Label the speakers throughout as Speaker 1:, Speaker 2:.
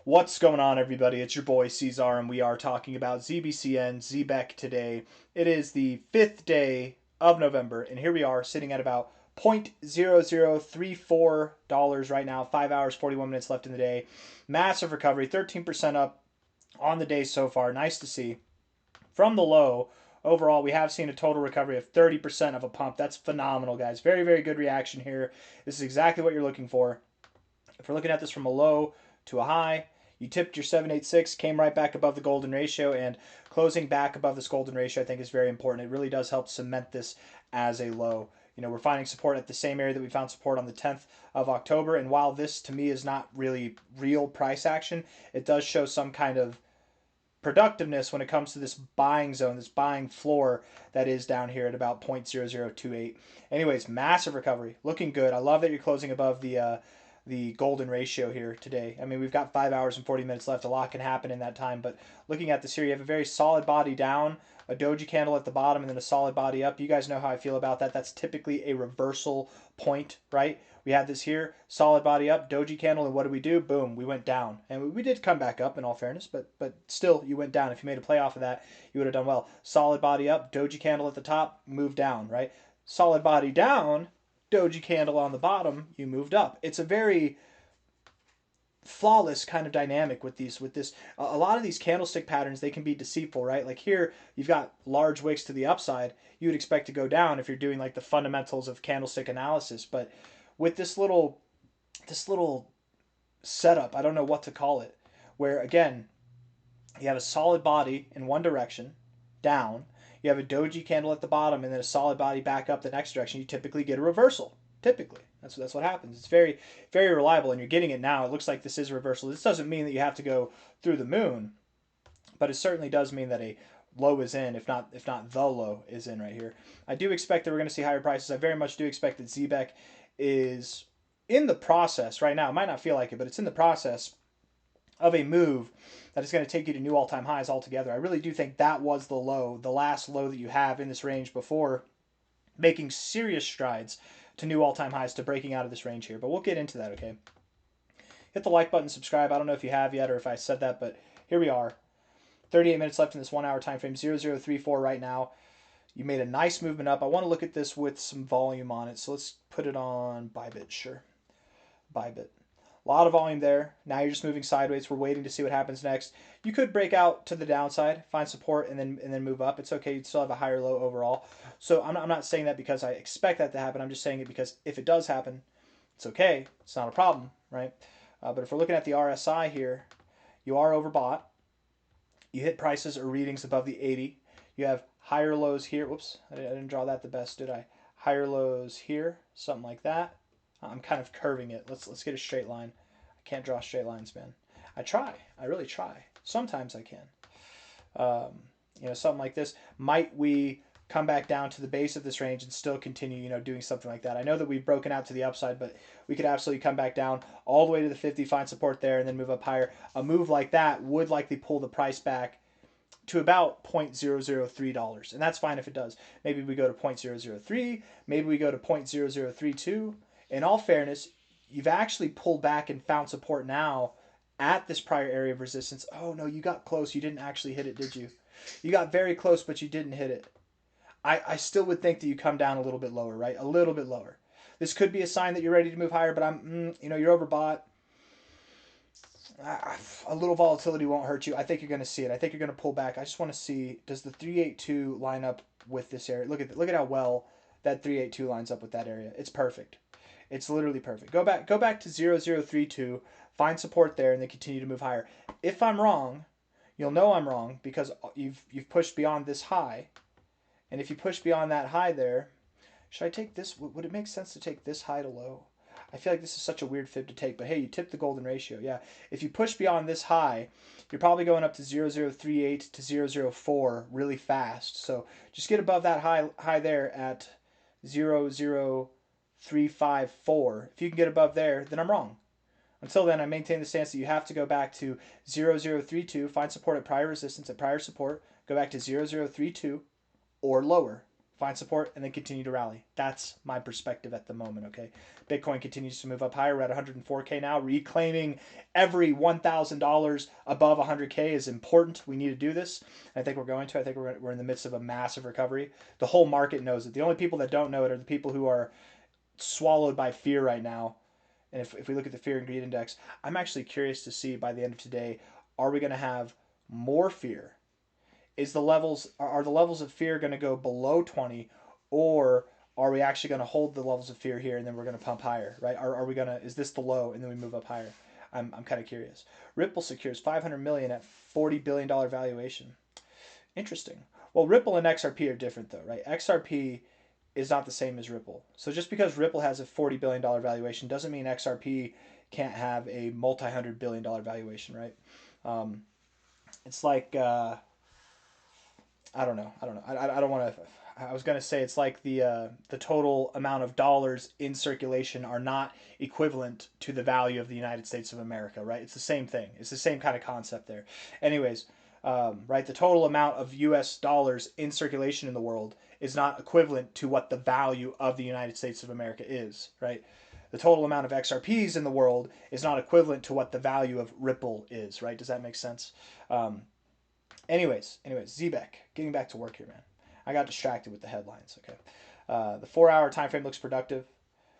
Speaker 1: What's going on, everybody? It's your boy C-Zar, and we are talking about ZBCN, Zebec today. It is the 5th day of November, and here we are sitting at about $0.0034 right now. 5 hours, 41 minutes left in the day. Massive recovery, 13% up on the day so far. Nice to see. From the low, overall, we have seen a total recovery of 30% of a pump. That's phenomenal, guys. Very, very good reaction here. This is exactly what you're looking for. If we're looking at this from a low to a high, you tipped your 786, came right back above the golden ratio, and closing back above this golden ratio I think is very important. It really does help cement this as a low. We're finding support at the same area that we found support on the 10th of October, and while this to me is not really real price action, it does show some kind of productiveness when it comes to this buying zone, this buying floor that is down here at about 0.0028. Anyways, massive recovery, looking good. I love that you're closing above the golden ratio here today. I mean, we've got 5 hours and 40 minutes left. A lot can happen in that time, but looking at this here, you have a very solid body down, a doji candle at the bottom, and then a solid body up. You guys know how I feel about that. That's typically a reversal point, right? We had this here, solid body up, doji candle, and what did we do? Boom, we went down. And we did come back up in all fairness, but still, you went down. If you made a play off of that, you would have done well. Solid body up, doji candle at the top, move down, right? Solid body down, doji candle on the bottom, you moved up. It's a very flawless kind of dynamic with this. A lot of these candlestick patterns, they can be deceitful, right? Like here you've got large wicks to the upside. You would expect to go down if you're doing like the fundamentals of candlestick analysis, but with this little setup, I don't know what to call it, where again you have a solid body in one direction down, you have a doji candle at the bottom, and then a solid body back up the next direction, you typically get a reversal. Typically, that's what happens. It's very, very reliable, and you're getting it now. It looks like this is a reversal. This doesn't mean that you have to go through the moon, but it certainly does mean that a low is in, if not the low is in right here. I do expect that we're going to see higher prices. I very much do expect that Zebec is in the process right now. It might not feel like it, but it's in the process of a move that is going to take you to new all-time highs altogether. I really do think that was the low, the last low that you have in this range before making serious strides to new all-time highs, to breaking out of this range here. But we'll get into that, okay? Hit the like button, subscribe. I don't know if you have yet or if I said that, but here we are. 38 minutes left in this 1 hour time frame, 0034 right now. You made a nice movement up. I want to look at this with some volume on it, so let's put it on Bybit, sure. Bybit. A lot of volume there. Now you're just moving sideways. We're waiting to see what happens next. You could break out to the downside, find support, and then move up. It's okay. You'd still have a higher low overall. So I'm not saying that because I expect that to happen. I'm just saying it because if it does happen, it's okay. It's not a problem, right? But if we're looking at the RSI here, you are overbought. You hit prices or readings above the 80. You have higher lows here. Whoops, I didn't draw that the best, did I? Higher lows here, something like that. I'm kind of curving it. Let's get a straight line. I can't draw straight lines, man. I try. I really try. Sometimes I can. Something like this. Might we come back down to the base of this range and still continue, doing something like that? I know that we've broken out to the upside, but we could absolutely come back down all the way to the 50, find support there, and then move up higher. A move like that would likely pull the price back to about $0.003, and that's fine if it does. Maybe we go to 0.003, maybe we go to 0.0032. In all fairness, you've actually pulled back and found support now at this prior area of resistance. Oh no, you got close. You didn't actually hit it, did you? You got very close, but you didn't hit it. I still would think that you come down a little bit lower, right? A little bit lower. This could be a sign that you're ready to move higher, but you're overbought. A little volatility won't hurt you. I think you're going to see it. I think you're going to pull back. I just want to see, does the 382 line up with this area? Look at how well that 382 lines up with that area. It's perfect. It's literally perfect. Go back to 0032, find support there, and then continue to move higher. If I'm wrong, you'll know I'm wrong because you've pushed beyond this high. And if you push beyond that high there, should I take this? Would it make sense to take this high to low? I feel like this is such a weird fib to take, but hey, you tipped the golden ratio. Yeah, if you push beyond this high, you're probably going up to 0038 to 004 really fast. So just get above that high there at 00354. If you can get above there, then I'm wrong. Until then, I maintain the stance that you have to go back to 0032, find support at prior resistance, at prior support, go back to 0032 or lower. find support, and then continue to rally. That's my perspective at the moment, okay? Bitcoin continues to move up higher. We're at 104K now. Reclaiming every $1,000 above 100K is important. We need to do this. I think we're going to. I think we're in the midst of a massive recovery. The whole market knows it. The only people that don't know it are the people who are swallowed by fear right now. And if we look at the fear and greed index, I'm actually curious to see by the end of today, are we going to have more fear? Are the levels of fear going to go below 20, or are we actually going to hold the levels of fear here and then we're going to pump higher, right? Are we going to, is this the low and then we move up higher? I'm kind of curious. Ripple secures 500 million at $40 billion valuation. Interesting. Well, Ripple and XRP are different though, right? XRP is not the same as Ripple. So just because Ripple has a $40 billion valuation doesn't mean XRP can't have a multi-$100 billion valuation, right? It's like, I don't know. I don't want to. I was going to say it's like the total amount of dollars in circulation are not equivalent to the value of the United States of America, right? It's the same thing. It's the same kind of concept there. Anyways, right, the total amount of U.S. dollars in circulation in the world is not equivalent to what the value of the United States of America is, right? The total amount of XRPs in the world is not equivalent to what the value of Ripple is, right? Does that make sense? Anyways, Zebec, getting back to work here, man. I got distracted with the headlines, okay? The 4-hour time frame looks productive.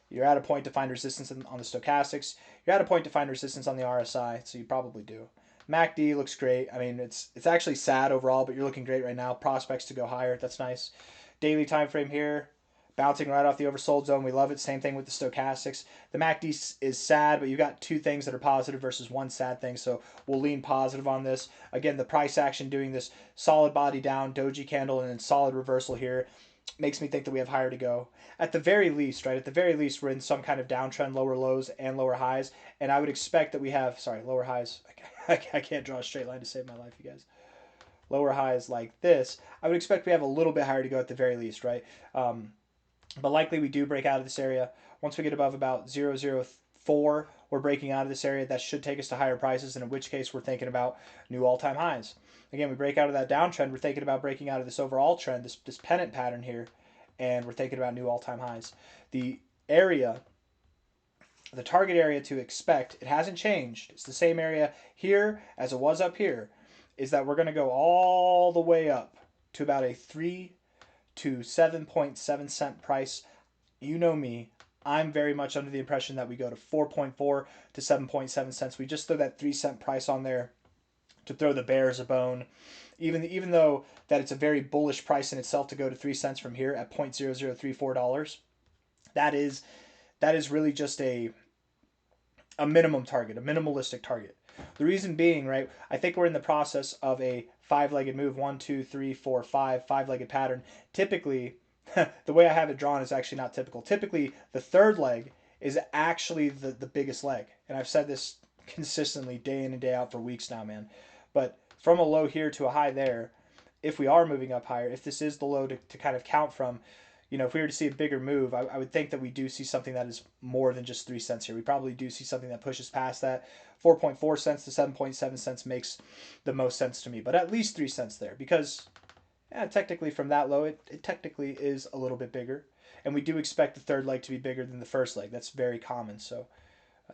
Speaker 1: You're at a point to find resistance on the stochastics. You're at a point to find resistance on the RSI, so you probably do. MACD looks great. I mean, it's actually sad overall, but you're looking great right now. Prospects to go higher. That's nice. Daily time frame here, bouncing right off the oversold zone. We love it. Same thing with the stochastics. The MACD is sad, but you've got two things that are positive versus one sad thing, so we'll lean positive on this. Again, the price action doing this solid body down, doji candle, and then solid reversal here makes me think that we have higher to go. At the very least, right, at the very least, we're in some kind of downtrend, lower lows and lower highs, and I would expect that we have, lower highs. I can't draw a straight line to save my life, you guys. Lower highs like this. I would expect we have a little bit higher to go at the very least, right? But likely we do break out of this area. Once we get above about 0.004, we're breaking out of this area. That should take us to higher prices, and in which case we're thinking about new all-time highs. Again, we break out of that downtrend. We're thinking about breaking out of this overall trend, this pennant pattern here, and we're thinking about new all-time highs. The target area to expect, it hasn't changed. It's the same area here as it was up here, is that we're going to go all the way up to about a 3 to 7.7 cent price. You know me, I'm very much under the impression that we go to 4.4 to 7.7 cents. We just throw that 3 cent price on there to throw the bears a bone. Even though that it's a very bullish price in itself to go to 3 cents from here at $0.0034, that is really just a minimum target, a minimalistic target. The reason being, right, I think we're in the process of a five-legged move, 1, 2, 3, 4, 5, five-legged pattern. Typically, the way I have it drawn is actually not typical. Typically, the third leg is actually the biggest leg. And I've said this consistently day in and day out for weeks now, man. But from a low here to a high there, if we are moving up higher, if this is the low to kind of count from, you know, if we were to see a bigger move, I would think that we do see something that is more than just 3 cents here. We probably do see something that pushes past that. 4.4 cents to 7.7 cents makes the most sense to me, but at least 3 cents there, because technically from that low, it technically is a little bit bigger, and we do expect the third leg to be bigger than the first leg. That's very common, so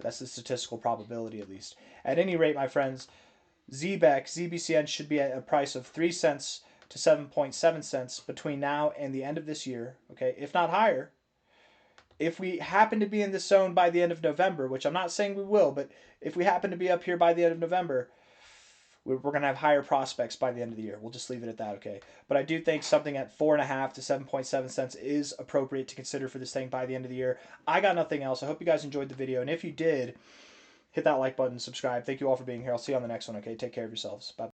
Speaker 1: that's the statistical probability at least. At any rate, my friends, Zebec, ZBCN should be at a price of 3 cents to 7.7 cents between now and the end of this year, okay, if not higher. If we happen to be in this zone by the end of November, which I'm not saying we will, but if we happen to be up here by the end of November, we're going to have higher prospects by the end of the year. We'll just leave it at that, okay? But I do think something at 4.5 to 7.7 cents is appropriate to consider for this thing by the end of the year. I got nothing else. I hope you guys enjoyed the video, and if you did, hit that like button, subscribe. Thank you all for being here. I'll see you on the next one, okay? Take care of yourselves. Bye.